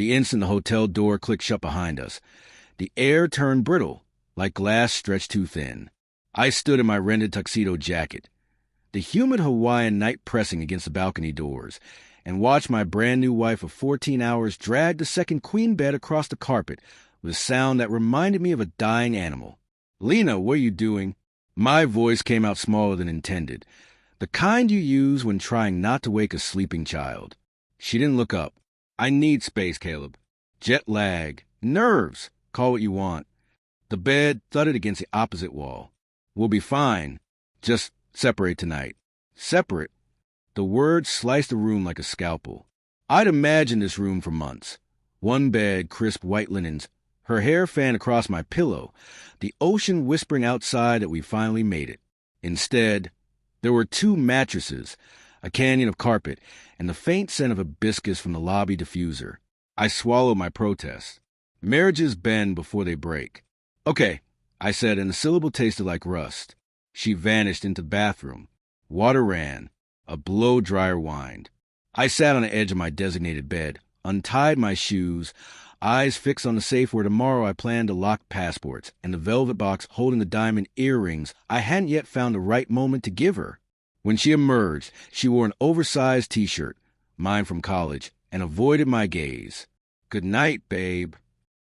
The instant the hotel door clicked shut behind us, the air turned brittle, like glass stretched too thin. I stood in my rented tuxedo jacket, the humid Hawaiian night pressing against the balcony doors, and watched my brand-new wife of 14 hours drag the second queen bed across the carpet with a sound that reminded me of a dying animal. "Lena, what are you doing?" My voice came out smaller than intended, the kind you use when trying not to wake a sleeping child. She didn't look up. "I need space, Caleb. Jet lag. Nerves. Call what you want." The bed thudded against the opposite wall. "We'll be fine. Just separate tonight." Separate? The word sliced the room like a scalpel. I'd imagined this room for months. One bed, crisp white linens, her hair fanned across my pillow, the ocean whispering outside that we finally made it. Instead, there were two mattresses, a canyon of carpet, and the faint scent of hibiscus from the lobby diffuser. I swallowed my protest. Marriages bend before they break. "Okay," I said, and the syllable tasted like rust. She vanished into the bathroom. Water ran. A blow-dryer whined. I sat on the edge of my designated bed, untied my shoes, eyes fixed on the safe where tomorrow I planned to lock passports, and the velvet box holding the diamond earrings I hadn't yet found the right moment to give her. When she emerged, she wore an oversized T-shirt, mine from college, and avoided my gaze. "Good night, babe."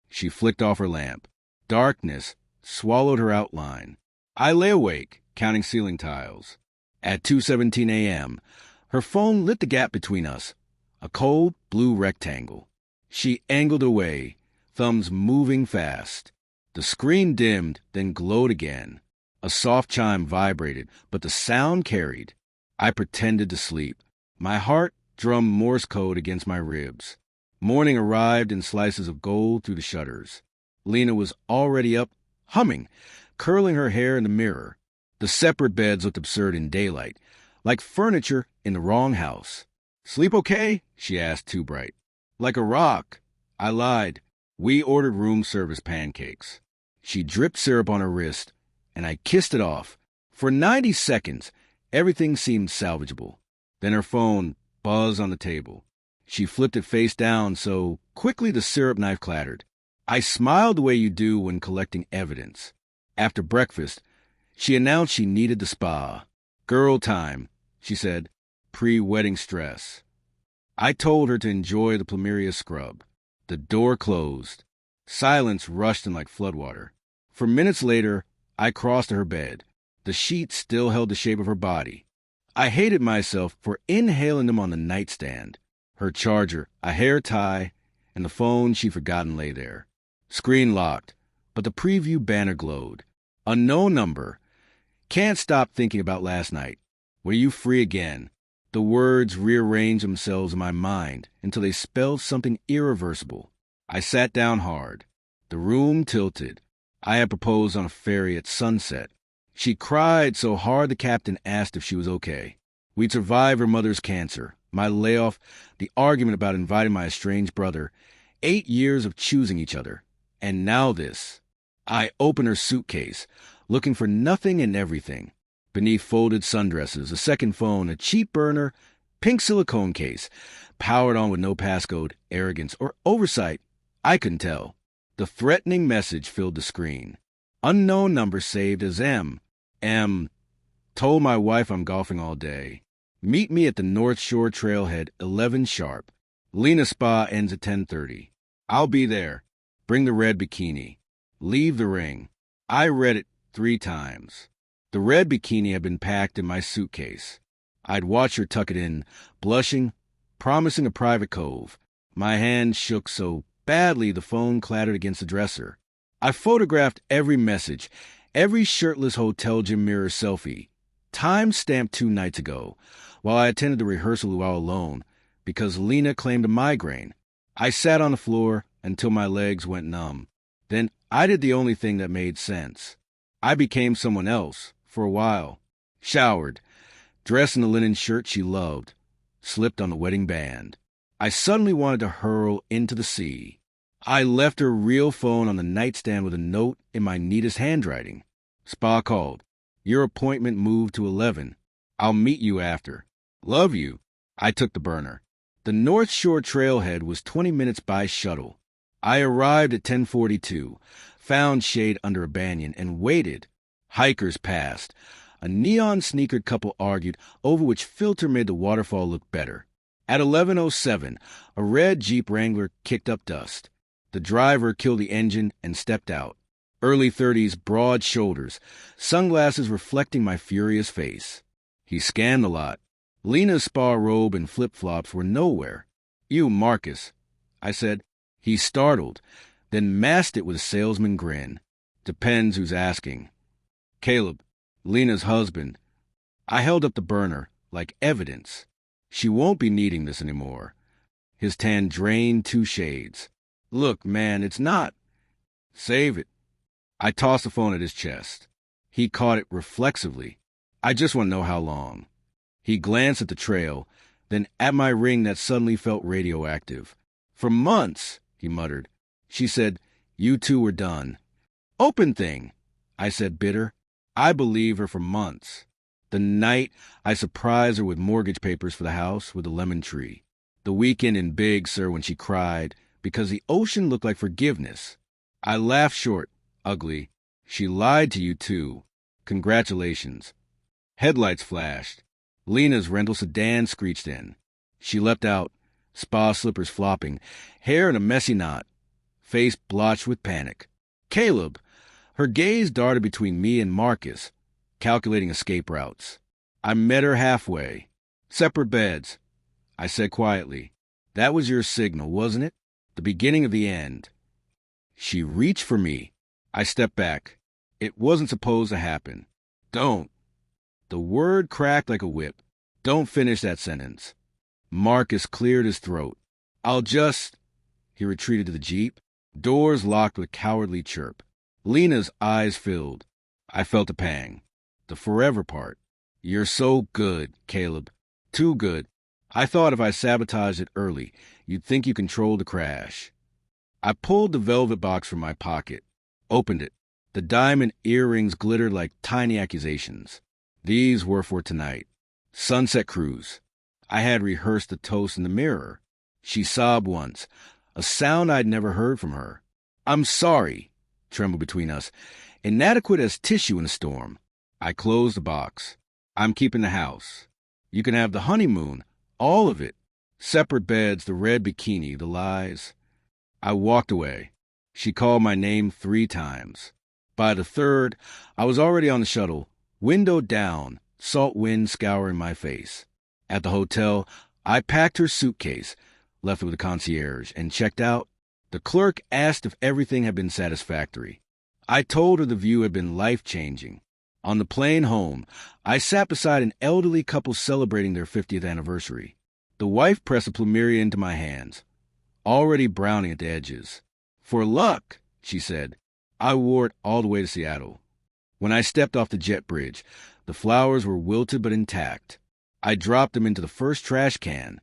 She flicked off her lamp. Darkness swallowed her outline. I lay awake, counting ceiling tiles. At 2:17 a.m., her phone lit the gap between us, a cold blue rectangle. She angled away, thumbs moving fast. The screen dimmed, then glowed again. A soft chime vibrated, but the sound carried. I pretended to sleep. My heart drummed Morse code against my ribs. Morning arrived in slices of gold through the shutters. Lena was already up, humming, curling her hair in the mirror. The separate beds looked absurd in daylight, like furniture in the wrong house. "Sleep okay?" she asked, too bright. "Like a rock." I lied. We ordered room service pancakes. She dripped syrup on her wrist, and I kissed it off. For 90 seconds, everything seemed salvageable. Then her phone buzzed on the table. She flipped it face down, so quickly the syrup knife clattered. I smiled the way you do when collecting evidence. After breakfast, she announced she needed the spa. "Girl time," she said, "pre-wedding stress." I told her to enjoy the plumeria scrub. The door closed. Silence rushed in like floodwater. For minutes later, I crossed to her bed. The sheets still held the shape of her body. I hated myself for inhaling them on the nightstand. Her charger, a hair tie, and the phone she'd forgotten lay there. Screen locked, but the preview banner glowed. Unknown number. Can't stop thinking about last night. Were you free again? The words rearranged themselves in my mind until they spelled something irreversible. I sat down hard. The room tilted. I had proposed on a ferry at sunset. She cried so hard the captain asked if she was okay. We'd survived her mother's cancer, my layoff, the argument about inviting my estranged brother, 8 years of choosing each other. And now this. I opened her suitcase, looking for nothing and everything. Beneath folded sundresses, a second phone, a cheap burner, pink silicone case, powered on with no passcode, arrogance, or oversight, I couldn't tell. The threatening message filled the screen. Unknown number saved as M. M. Told my wife I'm golfing all day. Meet me at the North Shore Trailhead, 11 sharp. Lena Spa ends at 10:30. I'll be there. Bring the red bikini. Leave the ring. I read it 3 times. The red bikini had been packed in my suitcase. I'd watch her tuck it in, blushing, promising a private cove. My hand shook so badly the phone clattered against the dresser. I photographed every message, every shirtless hotel gym mirror selfie, time-stamped 2 nights ago, while I attended the rehearsal while alone, because Lena claimed a migraine. I sat on the floor until my legs went numb. Then I did the only thing that made sense. I became someone else, for a while. Showered, dressed in the linen shirt she loved, slipped on the wedding band. I suddenly wanted to hurl into the sea. I left her real phone on the nightstand with a note in my neatest handwriting. Spa called. Your appointment moved to 11. I'll meet you after. Love you. I took the burner. The North Shore trailhead was 20 minutes by shuttle. I arrived at 10:42, found shade under a banyan, and waited. Hikers passed. A neon-sneakered couple argued over which filter made the waterfall look better. At 11:07, a red Jeep Wrangler kicked up dust. The driver killed the engine and stepped out. Early 30s, broad shoulders, sunglasses reflecting my furious face. He scanned the lot. Lena's spa robe and flip-flops were nowhere. "You, Marcus," I said. He startled, then masked it with a salesman grin. "Depends who's asking." "Caleb, Lena's husband." I held up the burner, like evidence. "She won't be needing this anymore." His tan drained 2 shades. "Look, man, it's not." "Save it." I tossed the phone at his chest. He caught it reflexively. "I just want to know how long." He glanced at the trail, then at my ring that suddenly felt radioactive. "For months," he muttered. She said, "You two were done." "Open thing," I said, bitter. I believe her for months. The night I surprised her with mortgage papers for the house with the lemon tree. The weekend in Big Sur when she cried because the ocean looked like forgiveness. I laughed short, ugly. "She lied to you, too. Congratulations." Headlights flashed. Lena's rental sedan screeched in. She leapt out, spa slippers flopping, hair in a messy knot, face blotched with panic. "Caleb!" Her gaze darted between me and Marcus, calculating escape routes. I met her halfway. "Separate beds," I said quietly. "That was your signal, wasn't it? The beginning of the end." She reached for me. I stepped back. "It wasn't supposed to happen." "Don't." The word cracked like a whip. "Don't finish that sentence." Marcus cleared his throat. "I'll just—" He retreated to the Jeep. Doors locked with cowardly chirp. Lena's eyes filled. I felt a pang. The forever part. "You're so good, Caleb. Too good. I thought if I sabotaged it early, you'd think you controlled the crash." I pulled the velvet box from my pocket, opened it. The diamond earrings glittered like tiny accusations. These were for tonight. Sunset cruise. I had rehearsed the toast in the mirror. She sobbed once, a sound I'd never heard from her. "I'm sorry," trembled between us, inadequate as tissue in a storm. I closed the box. "I'm keeping the house. You can have the honeymoon, all of it. Separate beds, the red bikini, the lies." I walked away. She called my name 3 times. By the third, I was already on the shuttle, window down, salt wind scouring my face. At the hotel, I packed her suitcase, left it with the concierge, and checked out. The clerk asked if everything had been satisfactory. I told her the view had been life-changing. On the plane home, I sat beside an elderly couple celebrating their 50th anniversary. The wife pressed a plumeria into my hands, already browning at the edges. "For luck," she said. I wore it all the way to Seattle. When I stepped off the jet bridge, the flowers were wilted but intact. I dropped them into the first trash can.